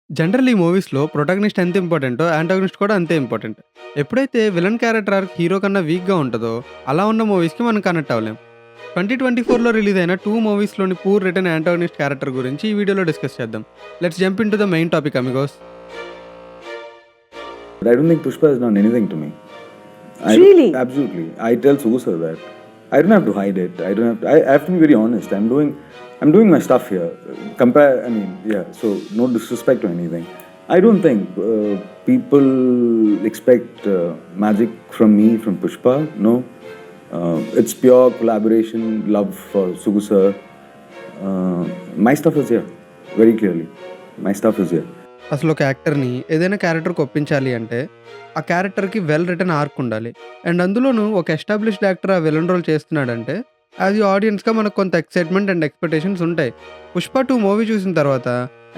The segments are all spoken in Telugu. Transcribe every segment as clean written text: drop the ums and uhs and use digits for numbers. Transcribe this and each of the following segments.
జనరల్ ఈ మూవీస్‌లో ప్రొటాగనిస్ట్ ఎంత ఇంపార్టెంటో, యాంటాగనిస్ట్ కూడా అంతే ఇంపార్టెంట్. ఎప్పుడైతే విలన్ క్యారెక్టర్ ఆర్క్ హీరో కన్నా వీక్‌గా ఉంటదో, అలా ఉన్న మూవీస్‌కి మనం కనెక్ట్ అవ్వలేం. 2024లో రిలీజ్ అయిన 2 మూవీస్‌లోని పూర్ రిటన్ యాంటాగనిస్ట్ క్యారెక్టర్ గురించి ఈ వీడియోలో డిస్కస్ చేద్దాం. Let's jump into the main topic Amigos. But I don't think Pushpa has done anything to me. Really? Absolutely. I tell Susa that I don't have to hide it. I don't have to, I have to be very honest. I'm doing my stuff here. So no disrespect or anything. I don't think people expect magic from me, from Pushpa. No. It's pure collaboration, love for Sugu sir. My stuff is here, very clearly. My stuff is here. అసలు ఒక యాక్టర్‌ని ఏదైనా క్యారెక్టర్‌కి ఒప్పించాలి అంటే, ఆ క్యారెక్టర్‌కి వెల్ రిటన్ ఆర్క్ ఉండాలి. అండ్ అందులోనూ ఒక ఎస్టాబ్లిష్డ్ యాక్టర్ ఆ విలన్ రోల్ చేస్తున్నాడంటే, యాజ్ ఎ ఆడియన్స్‌గా మనకు కొంత ఎక్సైట్‌మెంట్ అండ్ ఎక్స్‌పెక్టేషన్స్ ఉంటాయి. 'పుష్ప 2' మూవీ చూసిన తర్వాత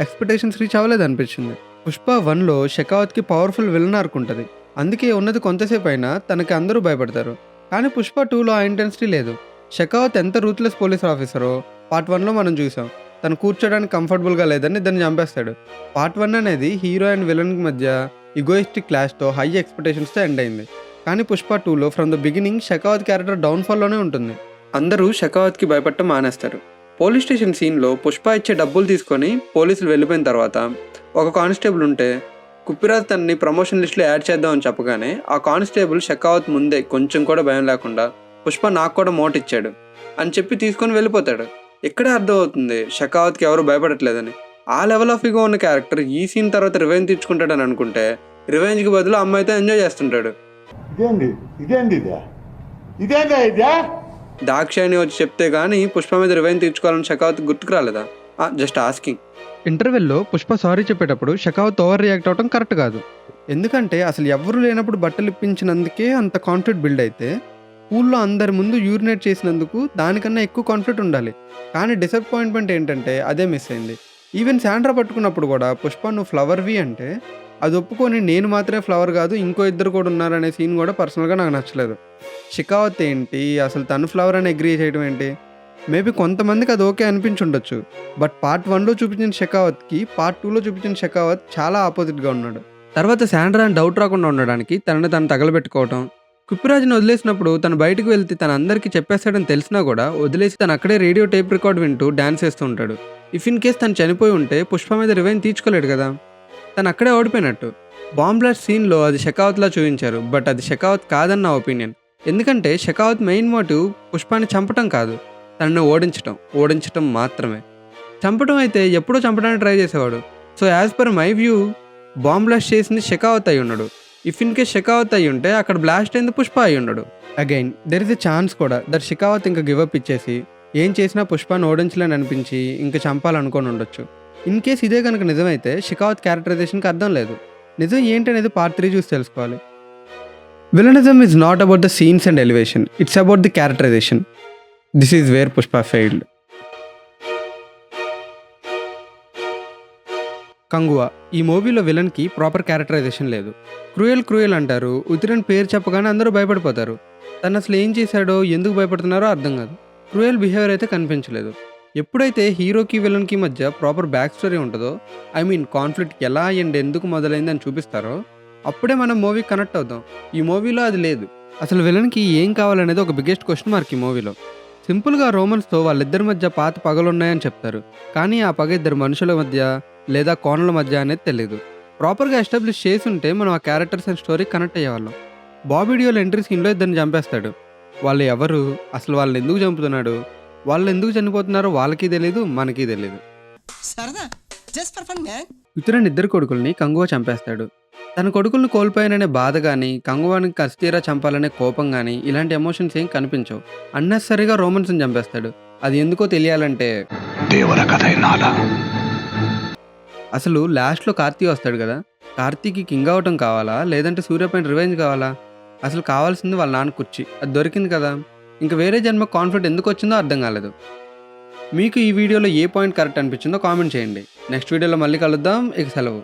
ఎక్స్‌పెక్టేషన్స్ రీచ్ అవ్వలేదనిపించింది. 'పుష్ప 1'లో షెకావత్‌కి పవర్‌ఫుల్ విలన్ ఆర్క్ ఉంటది. అందుకే ఉన్నది కొంతసేపు అయినా తనకి అందరూ భయపడతారు. కానీ 'పుష్ప 2'లో ఆ ఇంటెన్సిటీ లేదు. షెకావత్ ఎంత రూత్‌లెస్ పోలీస్ ఆఫీసరో పార్ట్ 1లో మనం చూసాం. తను కూర్చోడానికి కంఫర్టబుల్‌గా లేదని ఇద్దరిని చంపేస్తాడు. పార్ట్ 1 అనేది హీరో అండ్ విలన్ మధ్య ఇగోయిస్టిక్ క్లాష్‌తో హై ఎక్స్‌పెక్టేషన్స్‌తో ఎండ్ అయింది. కానీ 'పుష్ప 2'లో from the beginning Shekhawat character డౌన్‌ఫాల్‌లోనే ఉంటుంది. అందరూ షెకావత్‌కి భయపడటం మానేస్తారు. పోలీస్ స్టేషన్ సీన్‌లో 'పుష్ప' ఇచ్చే డబ్బులు తీసుకొని పోలీసులు వెళ్ళిపోయిన తర్వాత ఒక కానిస్టేబుల్ ఉంటే కుప్పిరాజ్ తనని ప్రమోషన్ లిస్ట్‌లో యాడ్ చేద్దామని చెప్పగానే ఆ కానిస్టేబుల్ షెకావత్ ముందే కొంచెం కూడా భయం లేకుండా 'పుష్ప నాకు కూడా మోట్ ఇచ్చాడు' అని చెప్పి తీసుకొని వెళ్ళిపోతాడు. ఇక్కడే అర్థమవుతుంది షెకావత్‌కి ఎవరు భయపడట్లేదని. ఆ లెవెల్ ఆఫ్ ఇగో ఉన్న క్యారెక్టర్ ఈ సీన్ తర్వాత రివెంజ్ తీర్చుకుంటాడని అనుకుంటే రివెంజ్కి బదులు అమ్మాయితో ఎంజాయ్ చేస్తుంటాడు. దాక్షాయణి వచ్చి చెప్తే గానీ 'పుష్ప' మీద రివెంజ్ తీర్చుకోవాలని షెకావత్ గుర్తుకు రాలేదా? Just asking. ఇంటర్వెల్లో 'పుష్ప' సారీ చెప్పేటప్పుడు షెకావత్ ఓవర్ రియాక్ట్ అవడం కరెక్ట్ కాదు. ఎందుకంటే అసలు ఎవ్వరూ లేనప్పుడు బట్టలు ఇప్పించినందుకే అంత కాన్ఫ్లిక్ట్ బిల్డ్ అయితే, స్కూల్లో అందరి ముందు యూరినేట్ చేసినందుకు దానికన్నా ఎక్కువ కాన్ఫ్లిక్ట్ ఉండాలి. కానీ డిసప్పాయింట్మెంట్ ఏంటంటే అదే మిస్ అయింది. ఈవెన్ శాండ్రా పట్టుకున్నప్పుడు కూడా 'పుష్ప నువ్వు ఫ్లవర్‌వి' అంటే అది ఒప్పుకొని నేను మాత్రమే ఫ్లవర్ కాదు ఇంకో ఇద్దరు కూడా ఉన్నారనే సీన్ కూడా పర్సనల్‌గా నాకు నచ్చలేదు. షెకావత్ ఏంటి అసలు తను ఫ్లవర్ అని అగ్రీ చేయడం ఏంటి? మేబీ కొంతమందికి అది ఓకే అనిపించుండొచ్చు. బట్ పార్ట్ 1లో చూపించిన షెకావత్‌కి పార్ట్ 2లో చూపించిన షెకావత్ చాలా ఆపోజిట్‌గా ఉన్నాడు. తర్వాత శాండ్రా అని డౌట్ రాకుండా ఉండడానికి తనని తను తగలబెట్టుకోవటం, కుప్పిరాజ్‌ని వదిలేసినప్పుడు తను బయటకు వెళ్తే తను అందరికీ చెప్పేస్తాడని తెలిసినా కూడా వదిలేసి తను అక్కడే రేడియో టేప్ రికార్డ్ వింటూ డాన్స్ చేస్తూ ఉంటాడు. ఇఫ్ ఇన్ కేస్ తను చనిపోయి ఉంటే 'పుష్ప' మీద రివెంజ్ తీర్చుకోలేడు కదా. తను అక్కడే ఓడిపోయినట్టు. బాంబ్ బ్లాస్ట్ సీన్‌లో అది షెకావత్‌లా చూపించారు. బట్ అది షెకావత్ కాదని నా ఒపీనియన్. ఎందుకంటే షెకావత్ మెయిన్ మోటివ్ 'పుష్ప'ని చంపటం కాదు, తనని ఓడించటం మాత్రమే. చంపటం అయితే ఎప్పుడో చంపడానికి ట్రై చేసేవాడు. So as per my view bomb blast చేసింది షెకావత్ అయి ఉన్నాడు. ఇఫ్ ఇన్ కేస్ షెకావత్ అయి ఉంటే అక్కడ బ్లాస్ట్ అయింది 'పుష్ప' అయి ఉన్నాడు. Again there is a chance కూడా దట్ షెకావత్ ఇంకా గివ్ అప్ ఇచ్చేసి ఏం చేసినా 'పుష్ప'ని ఓడించలేని అనిపించి ఇంక చంపాలనుకొని ఉండొచ్చు. ఇన్ కేస్ ఇదే కనుక నిజమైతే షెకావత్ క్యారెక్టరైజేషన్కి అర్థం లేదు. నిజం ఏంటనేది పార్ట్ 3 చూసి తెలుసుకోవాలి. Villainism is not about the scenes and elevation, it's about the characterization. This is where 'Pushpa' failed. 'Kanguva' ఈ మూవీలో విలన్కి ప్రాపర్ క్యారెక్టరైజేషన్ లేదు. క్రూయల్ అంటారు, ఉతిరన్ పేరు చెప్పగానే అందరూ భయపడిపోతారు. తను అసలు ఏం చేశాడో ఎందుకు భయపడుతున్నారో అర్థం కాదు. క్రూయల్ బిహేవియర్ అయితే కనిపించలేదు. ఎప్పుడైతే హీరోకి విలన్కి మధ్య ప్రాపర్ బ్యాక్ స్టోరీ ఉంటుందో, కాన్ఫ్లిక్ట్ ఎలా అండ్ ఎందుకు మొదలైంది అని చూపిస్తారో అప్పుడే మనం మూవీ కనెక్ట్ అవుతాం. ఈ మూవీలో అది లేదు. అసలు విలన్కి ఏం కావాలనేది ఒక బిగ్గెస్ట్ క్వశ్చన్ మార్క్ ఈ మూవీలో. సింపుల్గా రోమన్స్తో వాళ్ళిద్దరి మధ్య పాత పగలున్నాయని చెప్తారు. కానీ ఆ పగ ఇద్దరు మనుషుల మధ్య లేదా కోణల మధ్య అనేది తెలియదు. ప్రాపర్గా ఎస్టాబ్లిష్ చేసి ఉంటే మనం ఆ క్యారెక్టర్స్ అండ్ స్టోరీ కనెక్ట్ అయ్యేవాళ్ళం. బాబీ డియోల్ ఎంట్రీ సీన్లో ఇద్దరిని చంపేస్తాడు. వాళ్ళు ఎవరు, అసలు వాళ్ళని ఎందుకు చంపుతున్నాడు, వాళ్ళు ఎందుకు చనిపోతున్నారో వాళ్ళకి తెలియదు, మనకి తెలియదు. ఉత్తరన్ ఇద్దరు కొడుకుల్ని కంగువా చంపేస్తాడు. తన కొడుకుల్ని కోల్పోయాననే బాధ కానీ, కంగువాని కసితీరా చంపాలనే కోపం కానీ ఇలాంటి ఎమోషన్స్ ఏం కనిపించవు. అన్నెసరిగా రోమన్స్ని చంపేస్తాడు. అది ఎందుకో తెలియాలంటే దేవర కథ నాలా. అసలు లాస్ట్లో కార్తీ వస్తాడు కదా, కార్తీకి కింగ్ అవటం కావాలా లేదంటే సూర్య పైన రివెంజ్ కావాలా? అసలు కావాల్సింది వాళ్ళ నాన్న కుర్చీ, అది దొరికింది కదా. ఇంకా వేరే జన్మ కాన్ఫ్లిక్ట్ ఎందుకు వచ్చిందో అర్థం కాలేదు. మీకు ఈ వీడియోలో ఏ పాయింట్ కరెక్ట్ అనిపించిందో కామెంట్ చేయండి. నెక్స్ట్ వీడియోలో మళ్ళీ కలుద్దాం. ఇక సెలవు.